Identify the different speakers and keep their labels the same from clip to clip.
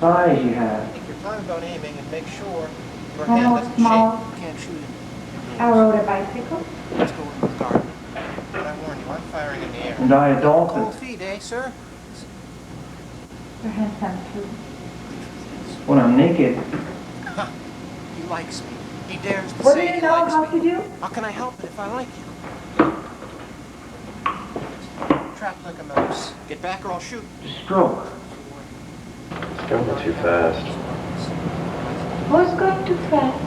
Speaker 1: Eyes you have.
Speaker 2: Take your time about aiming and make sure your
Speaker 3: I
Speaker 2: hand
Speaker 3: know
Speaker 2: doesn't
Speaker 3: small.
Speaker 2: shake. You can't shoot it.
Speaker 3: I rode a bicycle.
Speaker 2: Let's go in the garden. But I warn you, I'm firing in the air.
Speaker 1: And I a dolphin.
Speaker 2: Cold feet, eh, sir?
Speaker 3: Your handsome too.
Speaker 1: When I'm naked.
Speaker 2: Ha! He likes me. He dares to
Speaker 3: What do
Speaker 2: say
Speaker 3: you
Speaker 2: he
Speaker 3: know
Speaker 2: likes
Speaker 3: how
Speaker 2: me.
Speaker 3: to do?
Speaker 2: How can I help it if I like you? Trapped like a mouse. Get back or I'll shoot.
Speaker 1: Stroke.
Speaker 4: It's going too fast.
Speaker 3: Who's going too fast?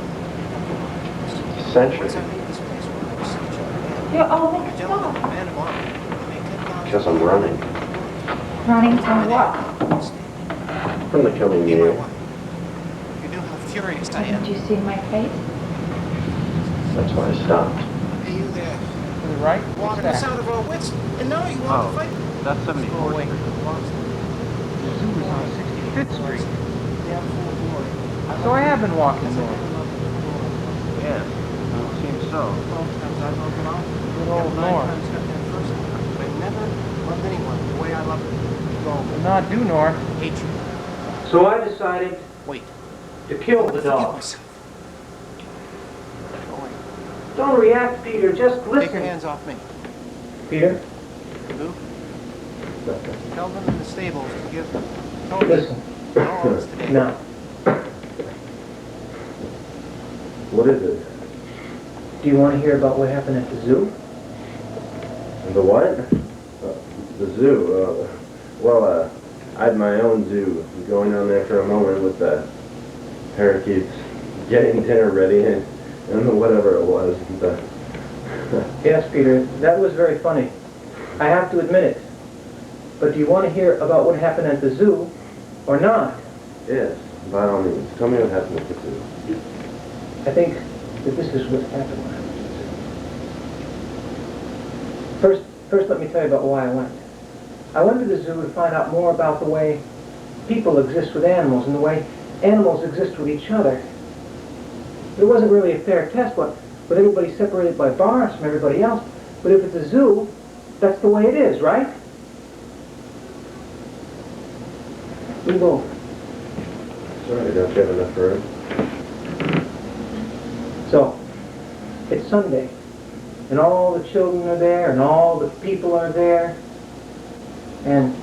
Speaker 4: Century.
Speaker 2: Once I leave this place, we'll never see each other again.
Speaker 3: You're all
Speaker 2: A
Speaker 3: mixed
Speaker 2: gentleman, a
Speaker 3: up.
Speaker 2: man of honor. You may take on
Speaker 4: Because I'm running
Speaker 3: Running from what?
Speaker 4: from the coming
Speaker 2: Be my
Speaker 4: year.
Speaker 2: wife. You knew how furious I am.
Speaker 3: Haven't you seen my face?
Speaker 4: That's why I stopped.
Speaker 2: Hey, you there.
Speaker 5: To the right?
Speaker 2: Walking us out of our wits, and now you want to fight?
Speaker 5: That's
Speaker 2: Go
Speaker 5: 74th
Speaker 2: away.
Speaker 5: Street. The zoo is on 65th Street.
Speaker 2: Yeah, full of glory.
Speaker 5: So I have been walking north. Yes, it seems so. Good old north.
Speaker 2: I never loved anyone the way I love you. Go.
Speaker 5: But not due north.
Speaker 2: Hate you.
Speaker 1: So I decided
Speaker 2: Wait.
Speaker 1: to kill the
Speaker 2: Forgive
Speaker 1: dog.
Speaker 2: myself. Go away.
Speaker 1: Don't react, Peter. Just
Speaker 2: Take your
Speaker 1: listen.
Speaker 2: hands off me.
Speaker 1: Peter,
Speaker 2: Lou, tell them in the stables to give Tony
Speaker 1: listen.
Speaker 2: all of us today.
Speaker 1: Now,
Speaker 4: What is it?
Speaker 1: do you want to hear about what happened at the zoo?
Speaker 4: The what? The zoo. I had my own zoo. Going on there for a moment with the parakeets, getting dinner ready, and whatever it was.
Speaker 1: Yes, Peter. That was very funny. I have to admit it. But do you want to hear about what happened at the zoo or not?
Speaker 4: Yes, by all means. Tell me what happened at the zoo.
Speaker 1: I think that this is what happened when I was at the zoo. First, let me tell you about why I went. I went to the zoo to find out more about the way people exist with animals and the way animals exist with each other. It wasn't really a fair test, with everybody separated by bars from everybody else. But if it's a zoo, that's the way it is, right? We go.
Speaker 4: Sorry, don't you have enough room?
Speaker 1: So, it's Sunday, and all the children are there, and all the people are there, and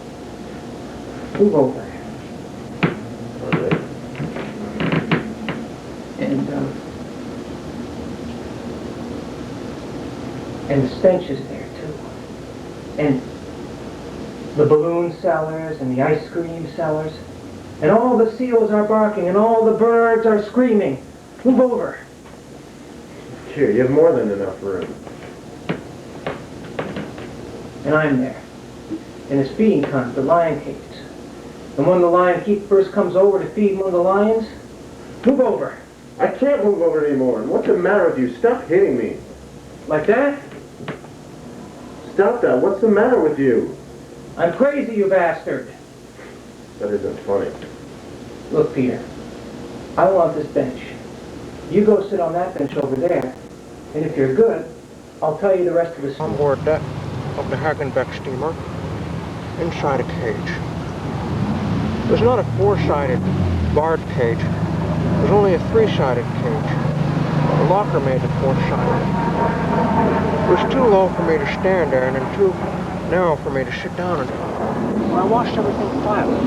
Speaker 1: move over.
Speaker 4: All right.
Speaker 1: And the stench is there too. And the balloon sellers and the ice cream sellers, and all the seals are barking, and all the birds are screaming. Move over.
Speaker 4: Here, you have more than enough room.
Speaker 1: And I'm there, in his feeding con, the lion cages. And when the lion keeper first comes over to feed one of the lions, move over.
Speaker 4: I can't move over anymore. What's the matter with you? Stop hitting me.
Speaker 1: Like that?
Speaker 4: Stop that. What's the matter with you?
Speaker 1: I'm crazy, you bastard.
Speaker 4: That isn't funny.
Speaker 1: Look, Peter, I want this bench. You go sit on that bench over there, and if you're good, I'll tell you the rest of the story.
Speaker 6: On board deck of the Hagenbeck steamer, inside a cage. It was not a four-sided barred cage. It was only a three-sided cage. The locker made it four-sided. It was too low for me to stand there and then too narrow for me to sit down in. I watched everything quietly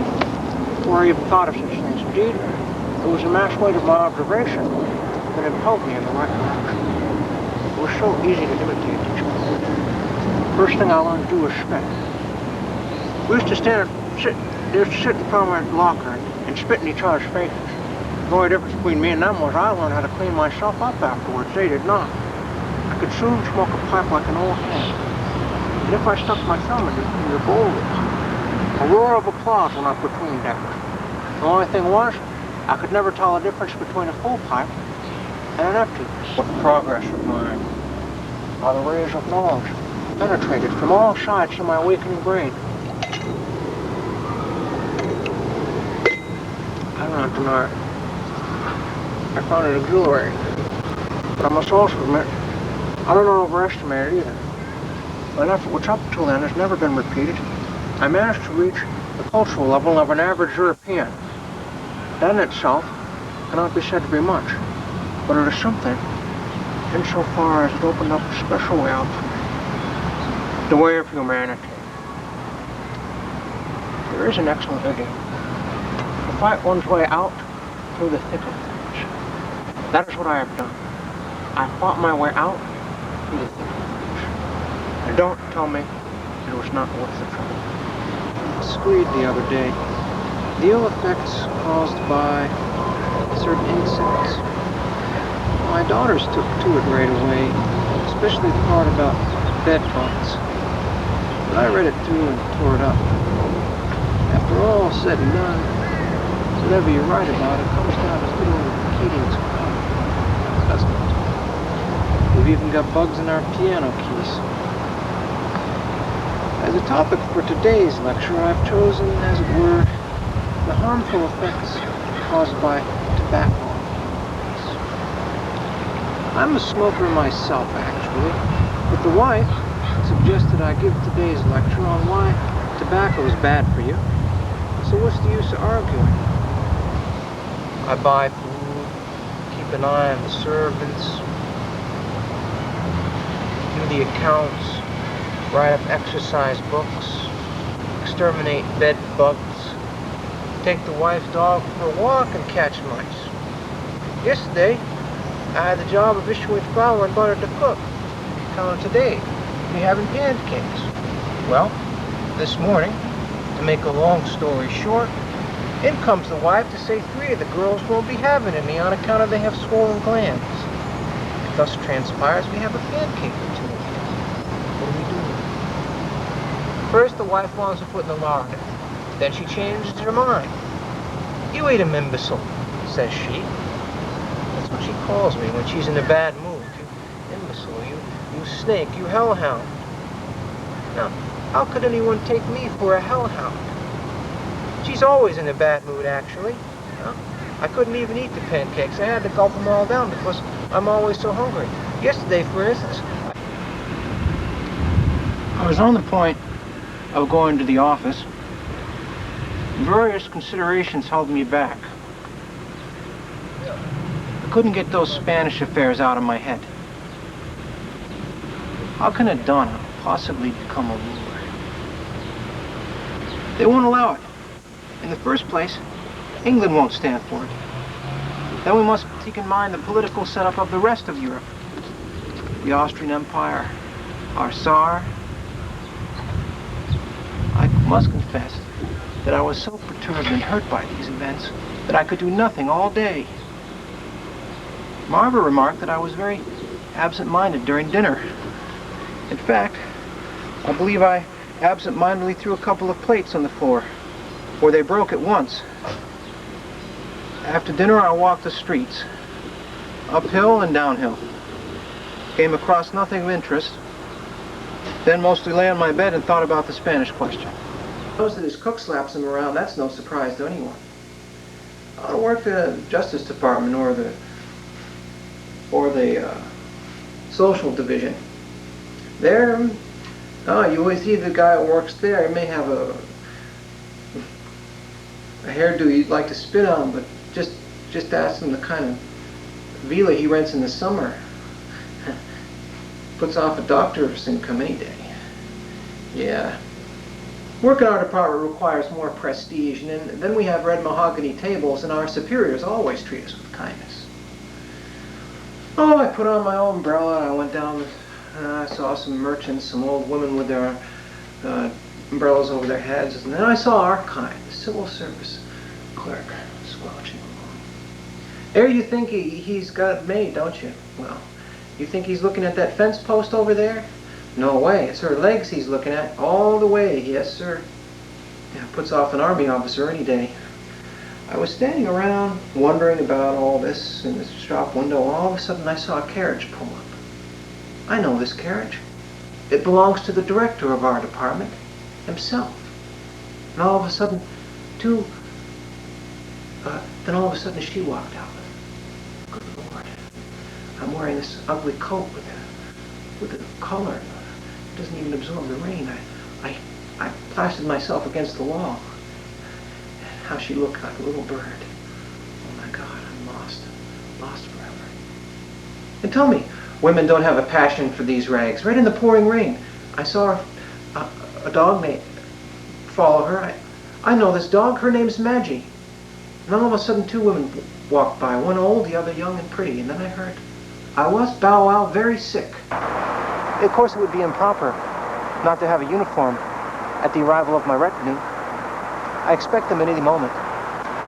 Speaker 6: before I even thought of such things. Indeed, it was the mass weight of my observation that impelled me in the right direction. It was so easy to imitate each other. First thing I learned to do was spit. We used to sit in front of my locker and spit in each other's faces. The only difference between me and them was I learned how to clean myself up afterwards. They did not. I could soon smoke a pipe like an old hand. And if I stuck my thumb in the boulders, a roar of applause went up between deckers. The only thing was, I could never tell the difference between a full pipe and an empty. What progress of mine, how the rays of knowledge penetrated from all sides to my awakening brain. I do not deny it. I found it exhilarating. But I must also admit, I don't overestimate it either. An effort which up until then has never been repeated. I managed to reach the cultural level of an average European. That in itself cannot be said to be much, but it is something insofar as it opened up a special way out for me. The way of humanity. There is an excellent idiom. To fight one's way out through the thick of things. That is what I have done. I fought my way out through the thick of things. And don't tell me it was not worth the trouble. I squeed the other day. The ill effects caused by certain insects. My daughters took to it right away, especially the part about bed bugs. But I read it through and tore it up. After all said and done, whatever you write about, it comes down to good old Keating's clock, doesn't it? We've even got bugs in our piano keys. As a topic for today's lecture, I've chosen, as it were, the harmful effects caused by tobacco. I'm a smoker myself, actually, but the wife suggested I give today's lecture on why tobacco is bad for you. So what's the use of arguing? I buy food, keep an eye on the servants, do the accounts, write up exercise books, exterminate bed bugs, take the wife's dog for a walk and catch mice. Yesterday, I had the job of issuing flour and butter to cook. Today, we're having pancakes. Well, this morning, to make a long story short, in comes the wife to say 3 of the girls won't be having any on account of they have swollen glands. It thus transpires we have a pancake or 2 again. What do we do? First, the wife wants to put in the lard. Then she changes her mind. "You ain't an imbecile," says she. That's what she calls me when she's in a bad mood. "You imbecile, you snake, you hellhound." Now, how could anyone take me for a hellhound? She's always in a bad mood, actually. I couldn't even eat the pancakes. I had to gulp them all down because I'm always so hungry. Yesterday, for instance, I was on the point of going to the office. Various considerations held me back. I couldn't get those Spanish affairs out of my head. How can a Donna possibly become a ruler? They won't allow it. In the first place, England won't stand for it. Then we must take in mind the political setup of the rest of Europe. The Austrian Empire, our Tsar. I must confess that I was so perturbed and hurt by these events that I could do nothing all day. Marva remarked that I was very absent-minded during dinner. In fact, I believe I absent-mindedly threw a couple of plates on the floor, or they broke at once. After dinner, I walked the streets, uphill and downhill. Came across nothing of interest, then mostly lay on my bed and thought about the Spanish question. Knows that his cook slaps him around, that's no surprise to anyone. I don't work for the Justice Department or the Social Division. There, you always see the guy who works there. He may have a hairdo you'd like to spit on, but just ask him the kind of villa he rents in the summer. Puts off a doctor's income any day. Yeah. Work in our department requires more prestige, and then we have red mahogany tables, and our superiors always treat us with kindness. Oh, I put on my own umbrella, and I went down, and I saw some merchants, some old women with their umbrellas over their heads, and then I saw our kind, the civil service clerk, squelching along. There you think he's got it made, don't you? Well, you think he's looking at that fence post over there? No way, it's her legs he's looking at all the way, yes sir. Yeah, puts off an army officer any day. I was standing around wondering about all this in the shop window. All of a sudden I saw a carriage pull up. I know this carriage. It belongs to the director of our department himself. And all of a sudden, then all of a sudden she walked out. Good Lord. I'm wearing this ugly coat with a collar. It doesn't even absorb the rain. I plastered myself against the wall. How she looked like a little bird.
Speaker 1: lost forever. And tell me, women don't have a passion for these rags. Right in the pouring rain, I saw a dog follow her. I know this dog. Her name's Maggie. And all of a sudden, two women walked by, one old, the other young and pretty. And then I heard, I was, Bow Wow, very sick. Of course, it would be improper not to have a uniform at the arrival of my retinue. I expect them at any moment.